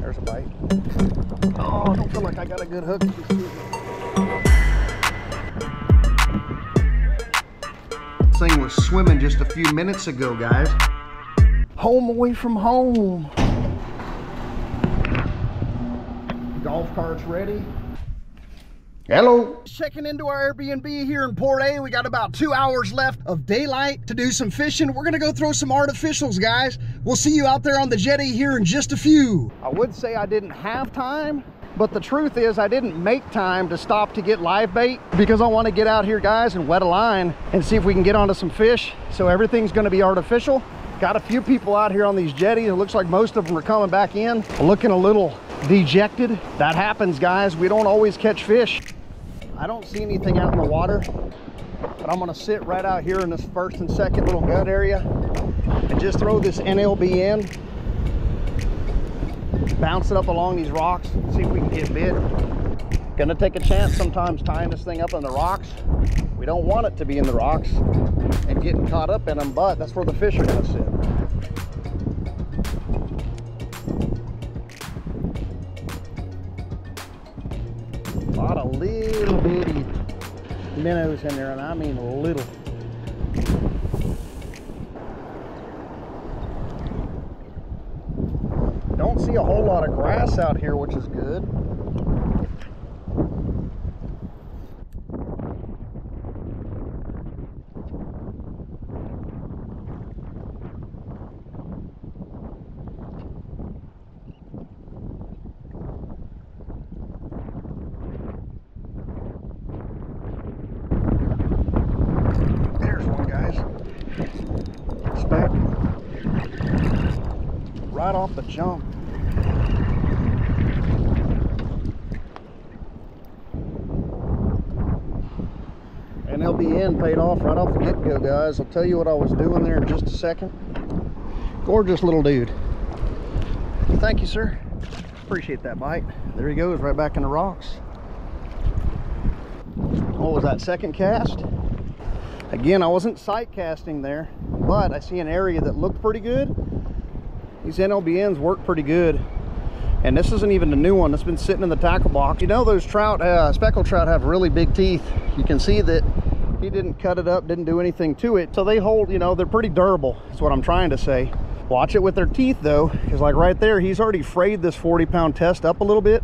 There's a bite. Oh, I don't feel like I got a good hook. This thing was swimming just a few minutes ago, guys. Home away from home. Golf cart's ready. Hello. Checking into our Airbnb here in Port A. We got about 2 hours left of daylight to do some fishing. We're gonna go throw some artificials, guys. We'll see you out there on the jetty here in just a few. I would say I didn't have time, but the truth is I didn't make time to stop to get live bait because I want to get out here, guys, and wet a line and see if we can get onto some fish. So everything's gonna be artificial. Got a few people out here on these jetties. It looks like most of them are coming back in, looking a little dejected. That happens, guys. We don't always catch fish. I don't see anything out in the water, but I'm gonna sit right out here in this first and second little gut area and just throw this NLB in, bounce it up along these rocks, see if we can get bit. Gonna take a chance sometimes tying this thing up in the rocks. We don't want it to be in the rocks and getting caught up in them, but that's where the fish are gonna sit. A lot of little bitty minnows in there, and I mean little. Don't see a whole lot of grass out here, which is good. Right off the jump. NLBN paid off right off the get-go, guys. I'll tell you what I was doing there in just a second. Gorgeous little dude. Thank you, sir. Appreciate that bite. There he goes, right back in the rocks. What was that, second cast? Again, I wasn't sight casting there, but I see an area that looked pretty good. These NLBNs work pretty good. And this isn't even a new one. It's been sitting in the tackle box. You know, those trout, speckled trout, have really big teeth. You can see that he didn't cut it up, didn't do anything to it. So they hold, you know, they're pretty durable. That's what I'm trying to say. Watch it with their teeth though, because like right there, he's already frayed this 40-pound test up a little bit.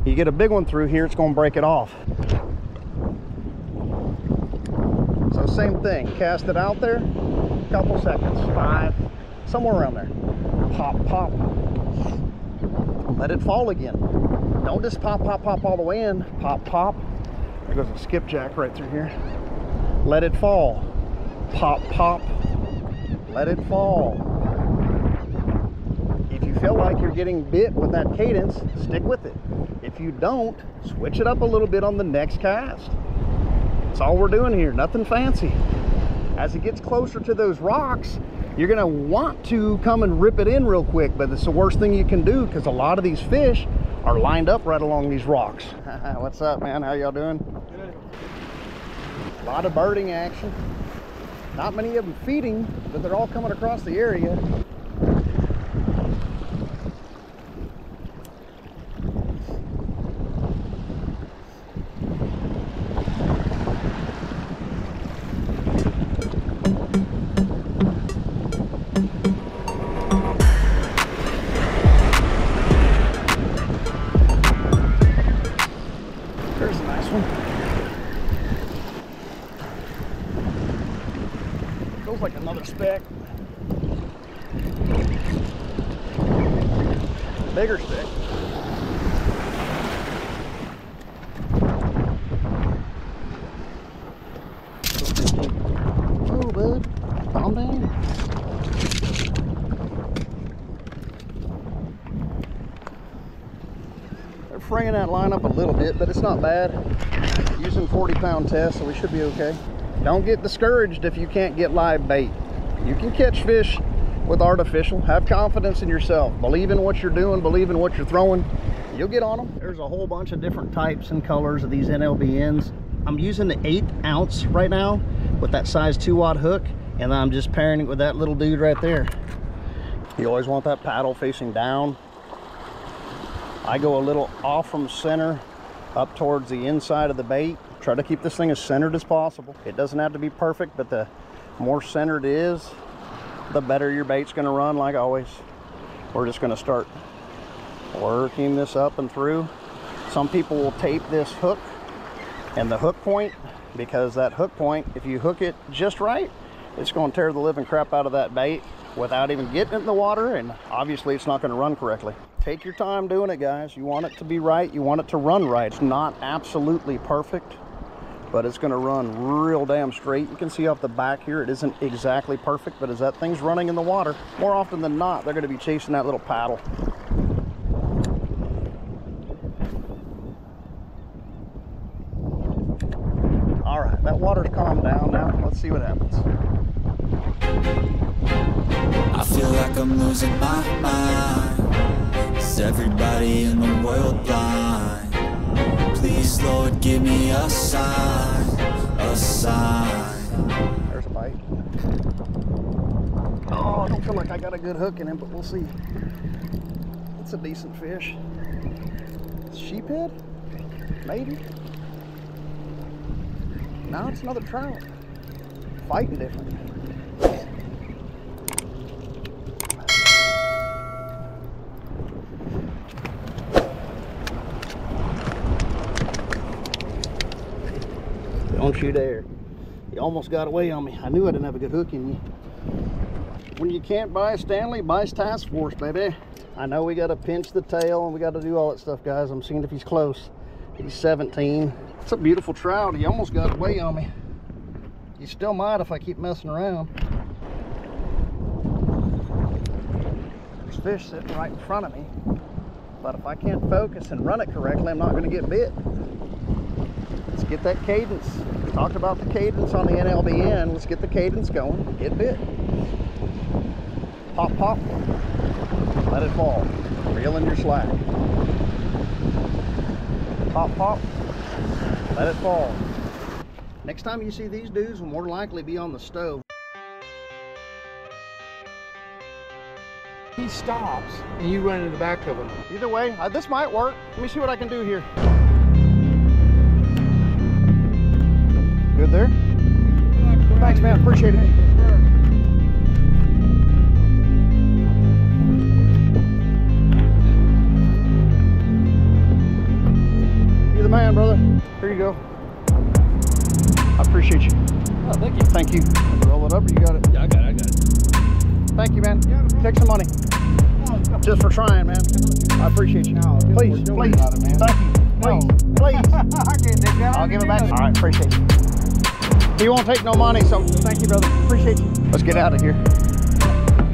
You get a big one through here, it's gonna break it off. So same thing, cast it out there, couple seconds, 5, somewhere around there. Pop, pop. Let it fall again. Don't just pop, pop, pop all the way in. Pop, pop. There goes a skipjack right through here. Let it fall. Pop, pop. Let it fall. If you feel like you're getting bit with that cadence, stick with it. If you don't, switch it up a little bit on the next cast. That's all we're doing here, nothing fancy. As it gets closer to those rocks, you're gonna want to come and rip it in real quick, but it's the worst thing you can do because a lot of these fish are lined up right along these rocks. What's up, man? How y'all doing? Good. A lot of birding action. Not many of them feeding, but they're all coming across the area. There's a nice one. Feels like another speck. Bigger speck. Oh, bud. Calm down. They're fraying that line up a little bit, but it's not bad. Using 40-pound test, so we should be okay. Don't get discouraged if you can't get live bait. You can catch fish with artificial. Have confidence in yourself. Believe in what you're doing, believe in what you're throwing. You'll get on them. There's a whole bunch of different types and colors of these NLBNs. I'm using the 1/8 ounce right now with that size 2-aught hook, and I'm just pairing it with that little dude right there. You always want that paddle facing down. I go a little off from center up towards the inside of the bait. Try to keep this thing as centered as possible. It doesn't have to be perfect, but the more centered it is, the better your bait's gonna run, like always. We're just gonna start working this up and through. Some people will tape this hook and the hook point, because that hook point, if you hook it just right, it's gonna tear the living crap out of that bait without even getting it in the water, and obviously it's not gonna run correctly. Take your time doing it, guys. You want it to be right, you want it to run right. It's not absolutely perfect, but it's gonna run real damn straight. You can see off the back here, it isn't exactly perfect, but as that thing's running in the water, more often than not, they're gonna be chasing that little paddle. All right, that water's calmed down now. Let's see what happens. I feel like I'm losing my mind. Is everybody in the world blind? Please, Lord, give me a sign, a sign. There's a bite. Oh, I don't feel like I got a good hook in him, but we'll see. It's a decent fish. Sheephead? Maybe. No, it's another trout. Fighting different. Don't you dare. You almost got away on me. I knew I didn't have a good hook in you. When you can't buy a Stanley, buy a task force, baby. I know we got to pinch the tail and we got to do all that stuff, guys. I'm seeing if he's close. He's 17. It's a beautiful trout. He almost got away on me. You still might if I keep messing around. There's fish sitting right in front of me. But if I can't focus and run it correctly, I'm not going to get bit. Let's get that cadence. We talked about the cadence on the NLBN. Let's get the cadence going. Get bit. Pop, pop. Let it fall. Reel in your slack. Pop, pop. Let it fall. Next time you see these dudes will more than likely be on the stove. He stops and you run in the back of him. Either way, this might work. Let me see what I can do here. Good there? Thanks, man. Appreciate it. You're the man, brother. Here you go. I appreciate you. Oh, thank you. Thank you. Roll it up or you got it? Yeah, I got it. Thank you, man. Take some money. Just for trying, man. I appreciate you. No, please, please. Thank you. Please, please. I can't take that. I'll give it back. All right, appreciate you. He won't take no money, so thank you, brother. Appreciate you. Let's get out of here.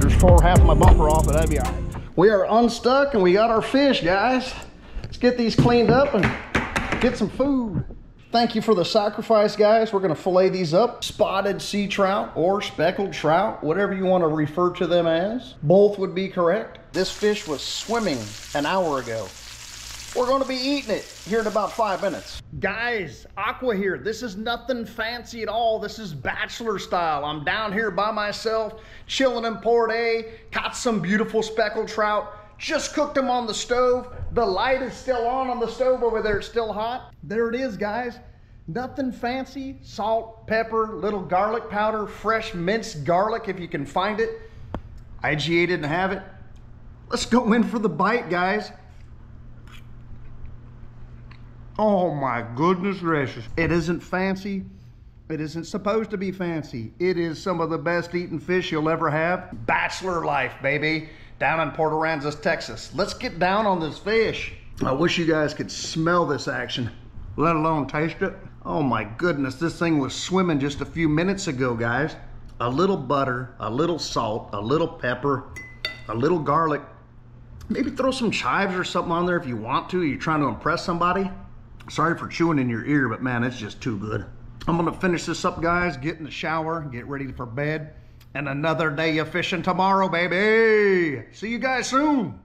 There's half of my bumper off, but that'd be all right. We are unstuck and we got our fish, guys. Let's get these cleaned up and get some food. Thank you for the sacrifice, guys. We're gonna fillet these up. Spotted sea trout or speckled trout, whatever you want to refer to them as. Both would be correct. This fish was swimming an hour ago. We're gonna be eating it here in about 5 minutes. Guys, Aqua here. This is nothing fancy at all. This is Bachelor style. I'm down here by myself, chilling in Port A. Caught some beautiful speckled trout. Just cooked them on the stove. The light is still on the stove over there. It's still hot. There it is, guys. Nothing fancy. Salt, pepper, little garlic powder, fresh minced garlic if you can find it. IGA didn't have it. Let's go in for the bite, guys. Oh my goodness gracious. It isn't fancy. It isn't supposed to be fancy. It is some of the best eaten fish you'll ever have. Bachelor life, baby. Down in Port Aransas, Texas. Let's get down on this fish. I wish you guys could smell this action, let alone taste it. Oh my goodness, this thing was swimming just a few minutes ago, guys. A little butter, a little salt, a little pepper, a little garlic. Maybe throw some chives or something on there if you want to. You're trying to impress somebody. Sorry for chewing in your ear, but man, it's just too good. I'm gonna finish this up, guys, get in the shower, get ready for bed. And another day of fishing tomorrow, baby. See you guys soon.